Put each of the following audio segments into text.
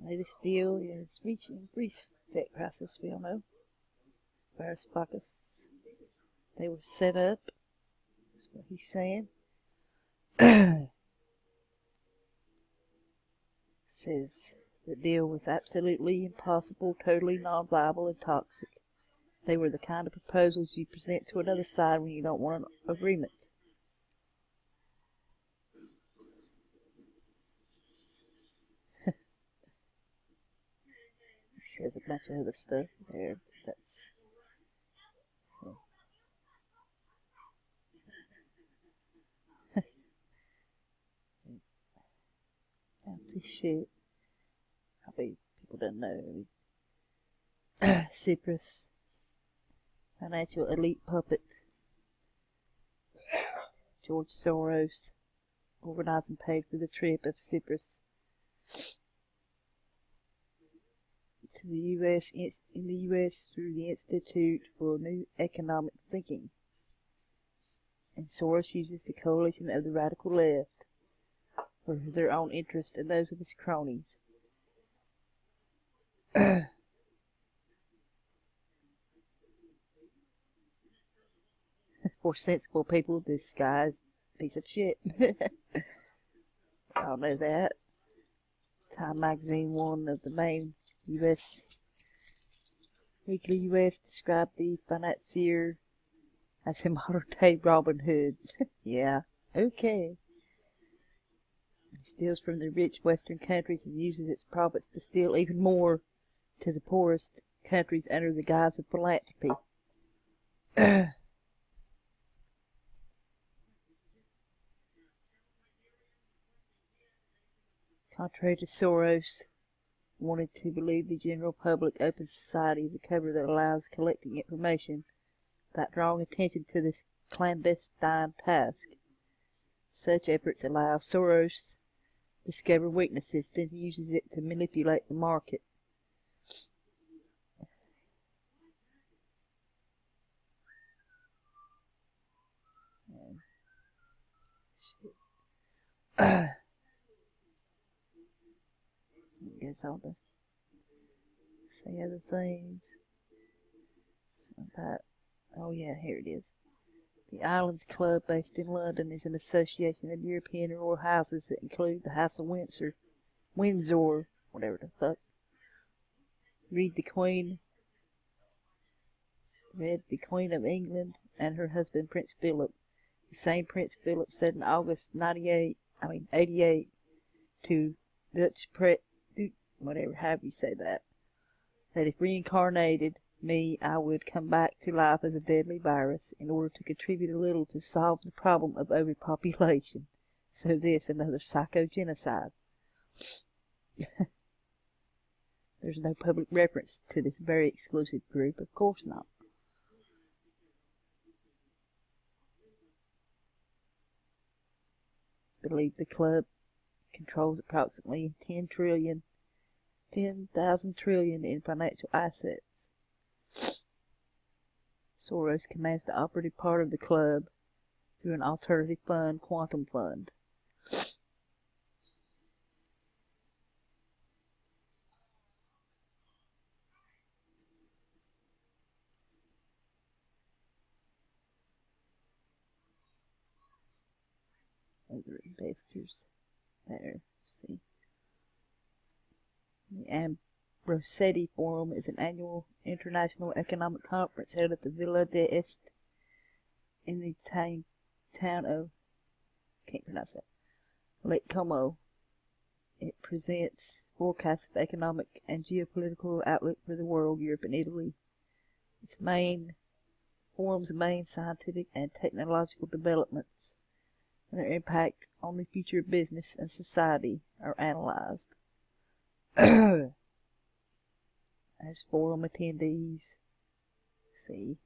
Latest deal is reaching Greece debt crisis, we all know. Varoufakis. They were set up. That's what he's saying. Says the deal was absolutely impossible, totally non-viable, and toxic. They were the kind of proposals you present to another side when you don't want an agreement. He says a bunch of other stuff there. That's fancy shit. Probably people don't know. Tsipras, financial elite puppet. George Soros, organizing paid for the trip of Tsipras to the U.S. in the U.S. through the Institute for New Economic Thinking. And Soros uses the coalition of the radical left for their own interest and those of his cronies. For sensible people, this guy's a piece of shit. Y'all know that. Time magazine, one of the main weekly U.S. described the financier as a modern-day Robin Hood. Yeah, okay. He steals from the rich Western countries and uses its profits to steal even more to the poorest countries under the guise of philanthropy. Contrary to Soros, wanted to believe the general public open society is a cover that allows collecting information without drawing attention to this clandestine task. Such efforts allow Soros to discover weaknesses, then he uses it to manipulate the market. It goes on to say other things. Oh yeah, here it is. The Islands Club, based in London, is an association of European royal houses that include the House of Windsor, whatever the fuck. Read the Queen of England and her husband Prince Philip. The same Prince Philip said in August 88 to Dutch whatever, however you say that if reincarnated me, I would come back to life as a deadly virus in order to contribute a little to solve the problem of overpopulation. So this, another psycho-genocide. There's no public reference to this very exclusive group, of course not. It's believed the club controls approximately 10,000 trillion in financial assets. Soros commands the operative part of the club through an alternative fund, Quantum Fund. Other investors there, see. The Ambrosetti Forum is an annual international economic conference held at the Villa d'Este in the town of, can't pronounce that, Lake Como. It presents forecasts of economic and geopolitical outlook for the world, Europe, and Italy. Its forum's main scientific and technological developments and their impact on the future of business and society are analyzed. There's forum attendees. See.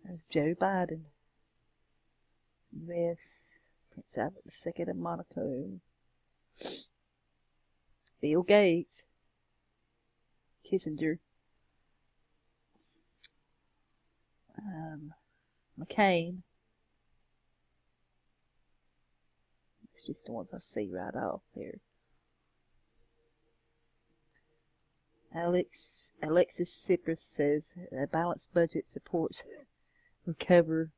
There's Joe Biden. U.S. Prince Albert II of Monaco. Bill Gates. Kissinger. McCain. just the ones I see right off here. Alexis Tsipras says a balanced budget supports recover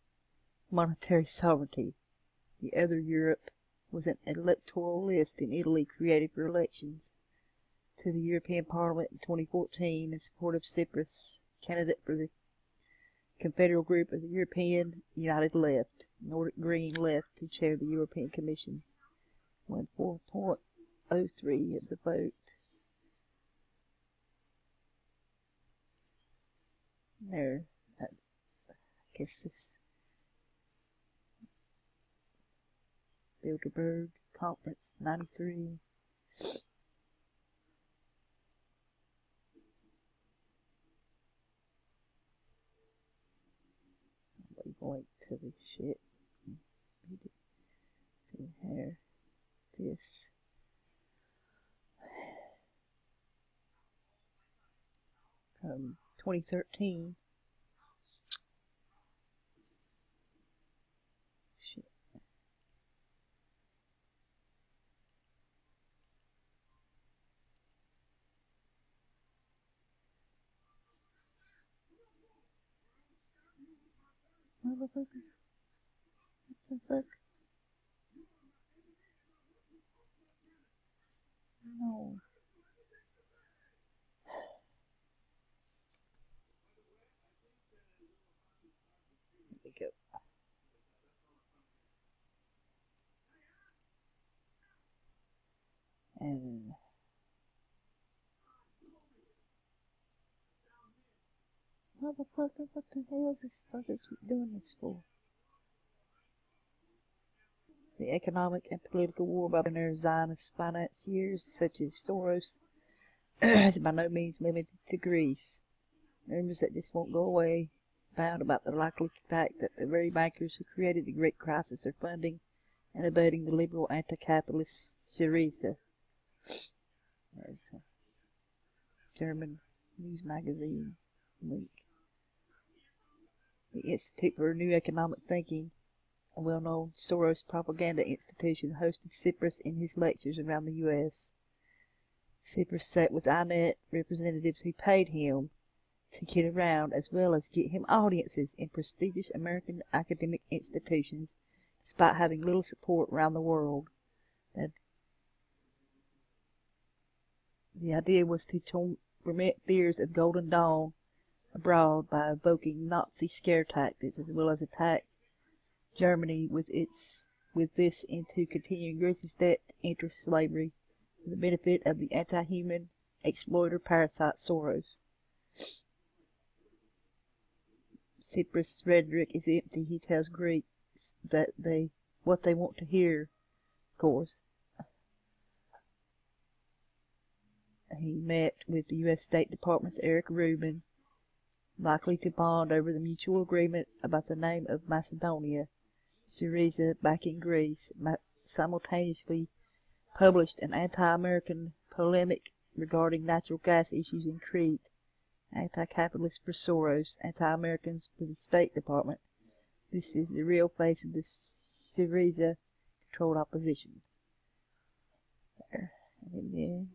monetary sovereignty. The other Europe was an electoral list in Italy created for elections to the European Parliament in 2014 in support of Tsipras, candidate for the confederal group of the European United Left, Nordic Green Left, to chair the European Commission. Won 4.03 of the vote. There, I guess this Bilderberg Conference 93. Link to this shit. See here. This. From 2013. Shit. Motherfucker. What the fuck? No. Here we go. And motherfucker, what the hell is this fucker keep doing this for? The economic and political war by their Zionist financiers such as Soros is by no means limited to Greece. Rumors that this won't go away abound about the likely fact that the very bankers who created the Great Crisis are funding and abetting the liberal anti-capitalist Syriza. There's a German news magazine link. The Institute for New Economic Thinking, a well-known Soros propaganda institution, hosted Tsipras in his lectures around the U.S. Tsipras sat with INET representatives who paid him to get around, as well as get him audiences in prestigious American academic institutions, despite having little support around the world. The idea was to foment fears of Golden Dawn abroad by evoking Nazi scare tactics, as well as attack Germany with this into continuing Greece's debt interest slavery for the benefit of the anti-human exploiter parasite Soros. Tsipras' rhetoric is empty. He tells Greeks that what they want to hear, of course. He met with the U.S. State Department's Eric Rubin, likely to bond over the mutual agreement about the name of Macedonia. Syriza, back in Greece, simultaneously published an anti-American polemic regarding natural gas issues in Crete. Anti-capitalist for Soros, anti-Americans for the State Department. This is the real face of the Syriza-controlled opposition. There. And then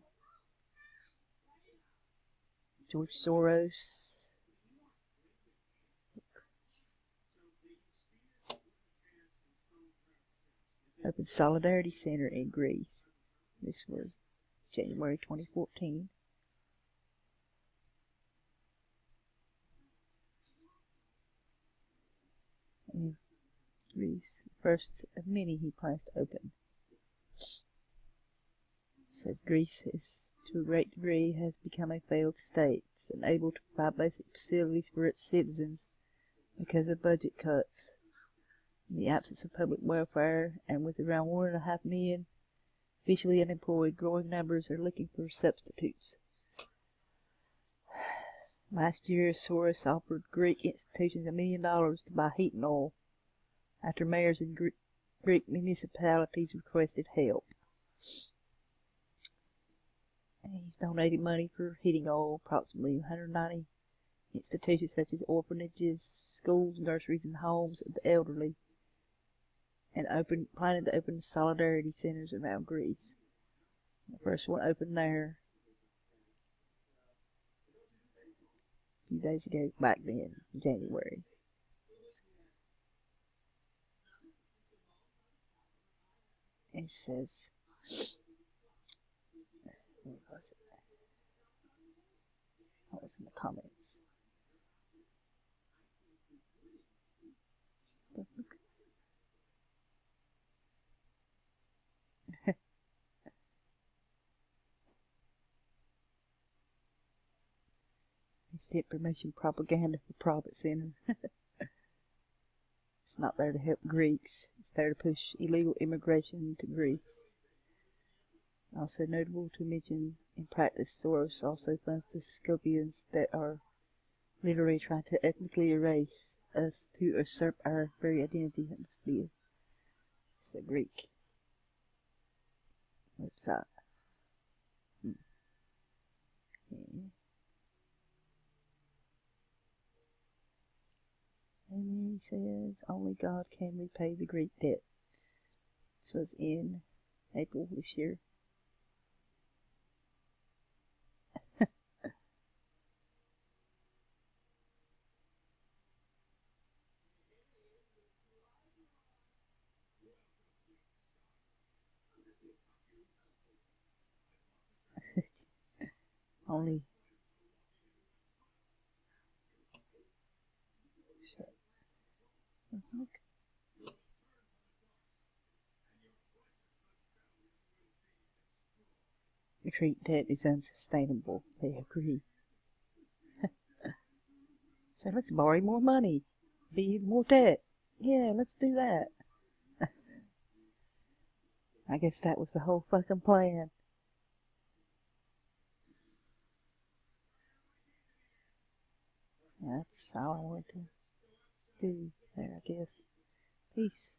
George Soros. Open Solidarity Center in Greece. This was January 2014. In Greece, the first of many he plans to open. Says Greece is, to a great degree, has become a failed state. It's unable to provide basic facilities for its citizens because of budget cuts. In the absence of public welfare, and with around 1.5 million officially unemployed, growing numbers are looking for substitutes. Last year, Soros offered Greek institutions $1 million to buy heating oil after mayors in Greek municipalities requested help. And he's donated money for heating oil, approximately 190 institutions such as orphanages, schools, nurseries, and homes of the elderly. and planning to open solidarity centers around Greece. The first one opened there a few days ago, back then, January. It says, where was it? Oh, it's in the comments. It's information propaganda for profit center. It's not there to help Greeks. It's there to push illegal immigration to Greece. Also notable to mention, in practice, Soros also funds the Scopians that are literally trying to ethnically erase us to usurp our very identity. That must be it's a Greek website. Yeah. And then he says, only God can repay the Greek debt. This was in April this year. Only the Greek debt is unsustainable. They agree. So let's borrow more money. Be more debt. Yeah, let's do that. I guess that was the whole fucking plan. That's all I wanted to do there, I guess. Peace.